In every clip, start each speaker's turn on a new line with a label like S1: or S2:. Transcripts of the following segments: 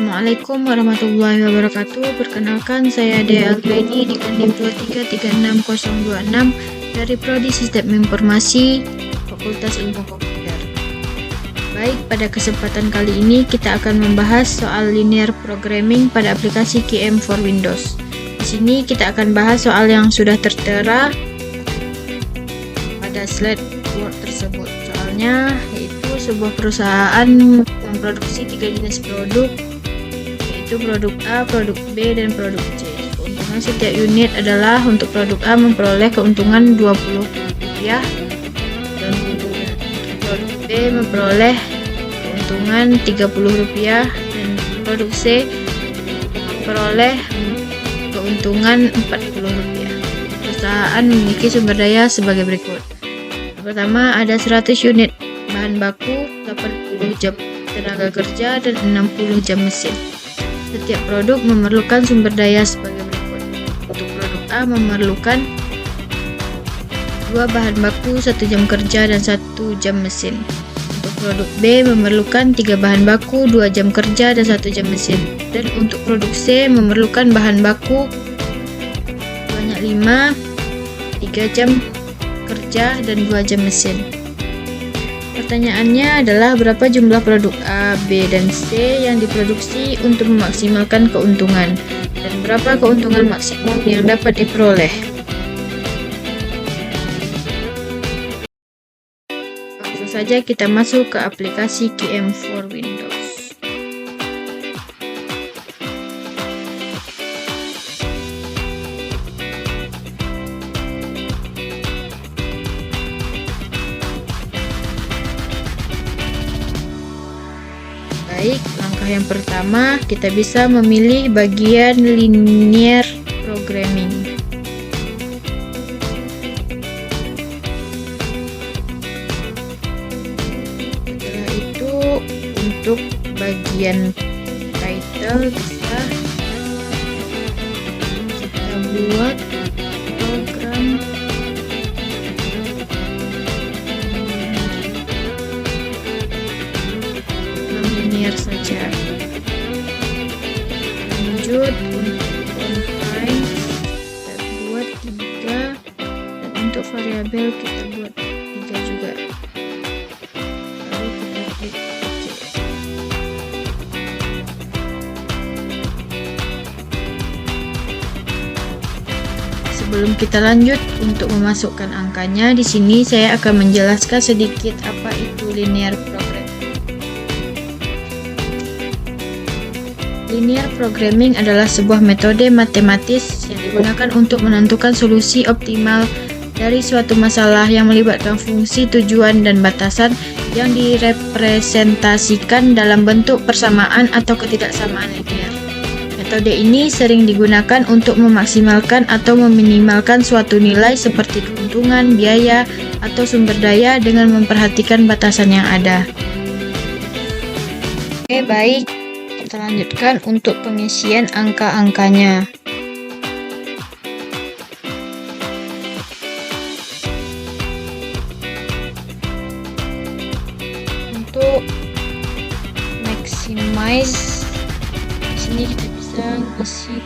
S1: Assalamualaikum warahmatullahi wabarakatuh. Perkenalkan, saya Dea Algreni di NIM 2336026 dari Prodi Sistem Informasi Fakultas Ilmu Komputer. Baik, pada kesempatan kali ini kita akan membahas soal linear programming pada aplikasi KM for Windows. Di sini kita akan bahas soal yang sudah tertera pada slide Word tersebut. Soalnya yaitu sebuah perusahaan memproduksi 3 jenis produk, yaitu produk A, produk B, dan produk C. Keuntungan setiap unit adalah untuk produk A memperoleh keuntungan Rp20 dan untuk produk B memperoleh keuntungan Rp30 dan produk C memperoleh keuntungan Rp40. Perusahaan memiliki sumber daya sebagai berikut. Pertama, ada 100 unit bahan baku, 80 jam tenaga kerja, dan 60 jam mesin. Setiap produk memerlukan sumber daya sebagai berikut. Untuk produk A memerlukan 2 bahan baku, 1 jam kerja, dan 1 jam mesin. Untuk produk B memerlukan 3 bahan baku, 2 jam kerja, dan 1 jam mesin. Dan untuk produk C memerlukan bahan baku banyak 5, 3 jam kerja, dan 2 jam mesin. Pertanyaannya adalah berapa jumlah produk A, B, dan C yang diproduksi untuk memaksimalkan keuntungan, dan berapa keuntungan maksimum yang dapat diperoleh. Langsung saja kita masuk ke aplikasi KM for Windows. Baik, langkah yang pertama kita bisa memilih bagian linear programming. Setelah itu untuk bagian title bisa kita buat program linear saja. Lanjut untuk confine kita buat 3, dan untuk variabel kita buat 3 juga. Lalu kita klik OK. Sebelum kita lanjut untuk memasukkan angkanya, di sini saya akan menjelaskan sedikit apa itu linear programming. Linear programming adalah sebuah metode matematis yang digunakan untuk menentukan solusi optimal dari suatu masalah yang melibatkan fungsi, tujuan, dan batasan yang direpresentasikan dalam bentuk persamaan atau ketidaksamaan linear. Metode ini sering digunakan untuk memaksimalkan atau meminimalkan suatu nilai seperti keuntungan, biaya, atau sumber daya dengan memperhatikan batasan yang ada. Oke, baik. Kita lanjutkan untuk pengisian angka-angkanya. Untuk maximize, di sini kita bisa isi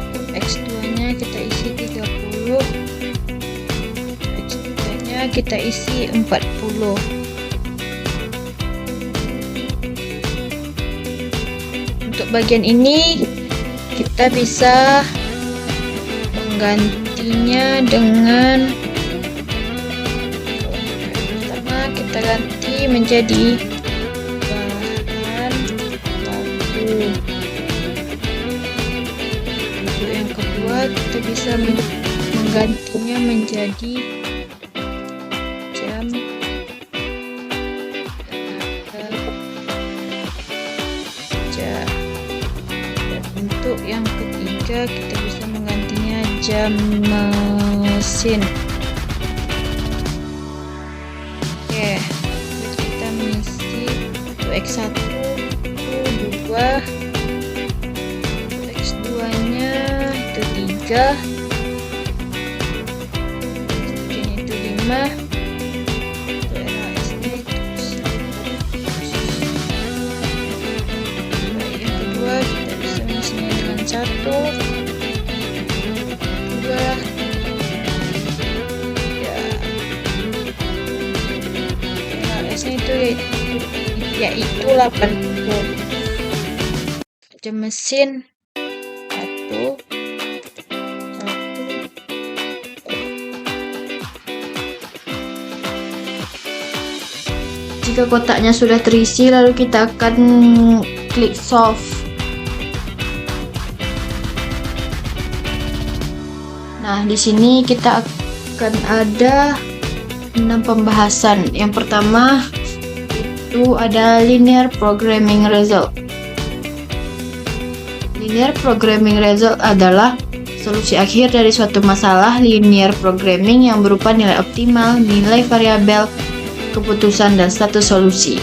S1: untuk X2-nya kita isi 30, X3-nya kita isi 40. Untuk bagian ini kita bisa menggantinya dengan pertama kita ganti menjadi bahan baku. Untuk yang kedua kita bisa menggantinya menjadi jam kerja. Untuk yang ketiga kita bisa menggantinya jam mesin. Oke, kita mengisi untuk X1 itu 2, untuk X2 nya itu 3, X3 nya itu 5, untuk RHS nya itu 1. yaitu 80. Jam mesin 1. Jika kotaknya sudah terisi, lalu kita akan klik solve. Nah, di sini kita akan ada 6 pembahasan. Yang pertama itu ada linear programming result. Linear programming result adalah solusi akhir dari suatu masalah linear programming yang berupa nilai optimal, nilai variabel, keputusan, dan status solusi.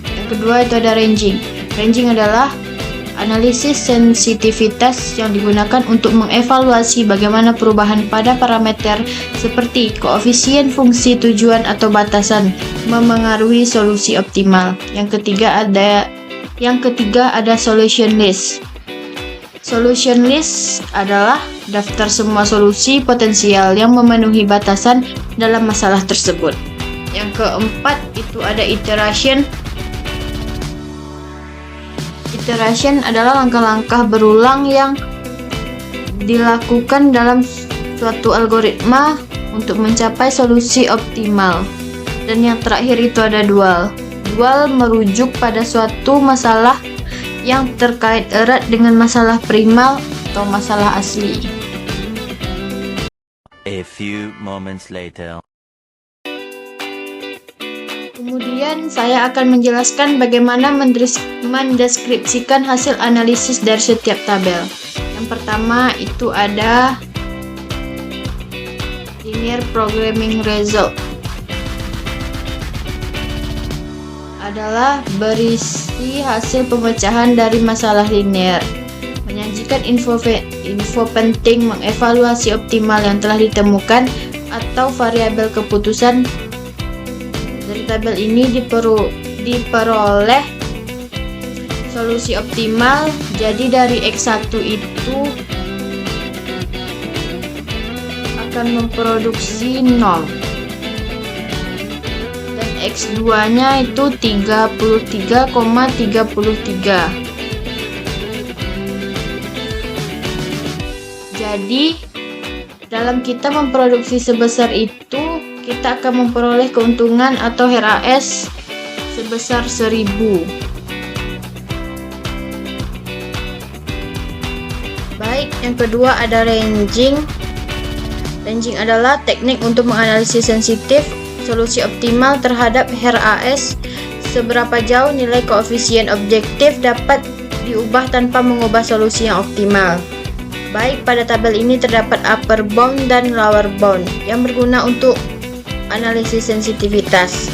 S1: Yang kedua itu ada ranging. Ranging adalah analisis sensitivitas yang digunakan untuk mengevaluasi bagaimana perubahan pada parameter seperti koefisien, fungsi, tujuan, atau batasan memengaruhi solusi optimal. Yang ketiga ada solution list. Solution list adalah daftar semua solusi potensial yang memenuhi batasan dalam masalah tersebut. Yang keempat itu ada iteration. Iteration adalah langkah-langkah berulang yang dilakukan dalam suatu algoritma untuk mencapai solusi optimal. Dan yang terakhir itu ada dual. Dual merujuk pada suatu masalah yang terkait erat dengan masalah primal atau masalah asli.
S2: A few moments later.
S1: Kemudian saya akan menjelaskan bagaimana mendeskripsikan hasil analisis dari setiap tabel. Yang pertama itu ada linear programming result. Adalah berisi hasil pemecahan dari masalah linear, menyajikan info penting, mengevaluasi optimal yang telah ditemukan atau variabel keputusan. Dari tabel ini diperoleh solusi optimal. Jadi dari X1 itu akan memproduksi 0. Dan X2-nya itu 33,33. Jadi dalam kita memproduksi sebesar itu, kita akan memperoleh keuntungan atau RAS sebesar 1000. Baik, yang kedua ada ranging. Ranging adalah teknik untuk menganalisis sensitif solusi optimal terhadap RAS. Seberapa jauh nilai koefisien objektif dapat diubah tanpa mengubah solusi yang optimal. Baik, pada tabel ini terdapat upper bound dan lower bound yang berguna untuk analisis sensitivitas.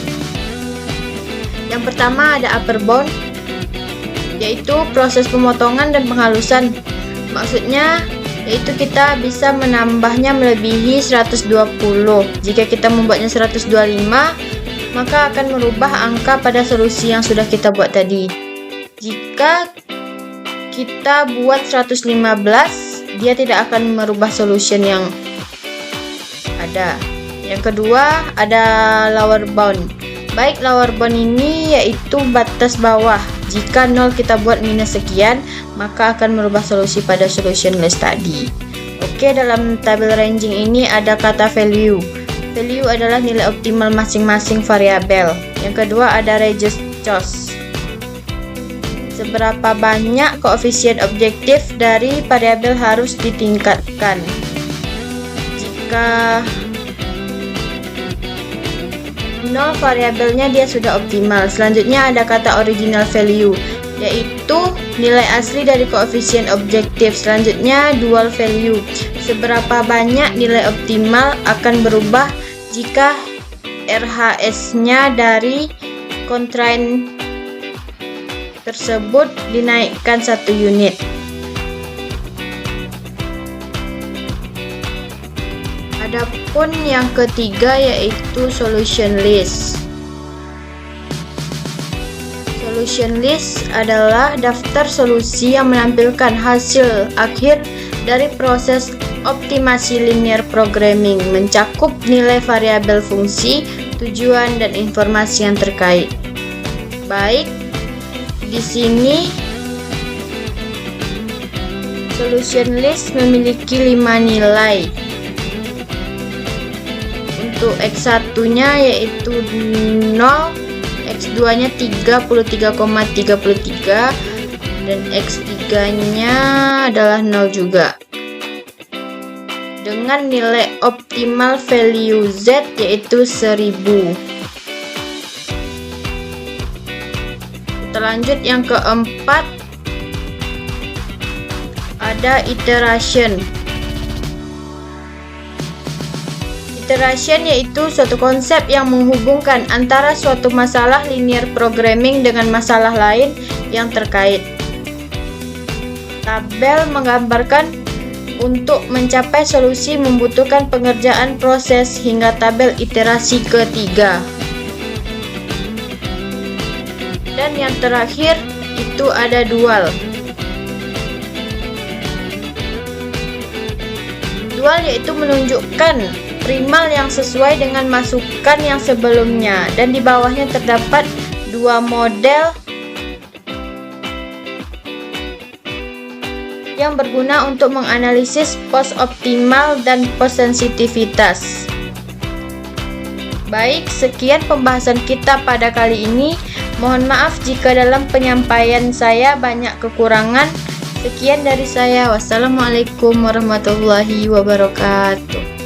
S1: Yang pertama ada upper bound, yaitu proses pemotongan dan penghalusan. Maksudnya yaitu kita bisa menambahnya melebihi 120. Jika kita membuatnya 125, maka akan merubah angka pada solusi yang sudah kita buat tadi. Jika kita buat 115, dia tidak akan merubah solution yang ada. Yang kedua ada lower bound. Baik, lower bound ini yaitu batas bawah. Jika 0 kita buat minus sekian, maka akan merubah solusi pada solution list tadi. Oke, dalam tabel ranging ini ada kata value. Value adalah nilai optimal masing-masing variabel. Yang kedua ada radius choice. Seberapa banyak koefisien objektif dari variabel harus ditingkatkan. Jika 0 variabelnya dia sudah optimal. Selanjutnya ada kata original value, yaitu nilai asli dari koefisien objektif. Selanjutnya dual value. Seberapa banyak nilai optimal akan berubah jika RHS-nya dari constraint tersebut dinaikkan 1 unit. Adapun yang ketiga yaitu solution list. Solution list adalah daftar solusi yang menampilkan hasil akhir dari proses optimasi linear programming, mencakup nilai variabel fungsi, tujuan, dan informasi yang terkait. Baik, di sini solution list memiliki 5 nilai. Untuk X1-nya yaitu 0, X2-nya 33,33 dan X3-nya adalah 0 juga. Dengan nilai optimal value Z yaitu 1000. Kita lanjut yang keempat, ada iteration. Iteration yaitu suatu konsep yang menghubungkan antara suatu masalah linear programming dengan masalah lain yang terkait. Tabel menggambarkan untuk mencapai solusi membutuhkan pengerjaan proses hingga tabel iterasi ketiga. Dan yang terakhir itu ada dual. Dual yaitu menunjukkan primal yang sesuai dengan masukan yang sebelumnya, dan di bawahnya terdapat dua model yang berguna untuk menganalisis post optimal dan post sensitivitas. Baik, sekian pembahasan kita pada kali ini. Mohon maaf jika dalam penyampaian saya banyak kekurangan. Sekian dari saya. Wassalamualaikum warahmatullahi wabarakatuh.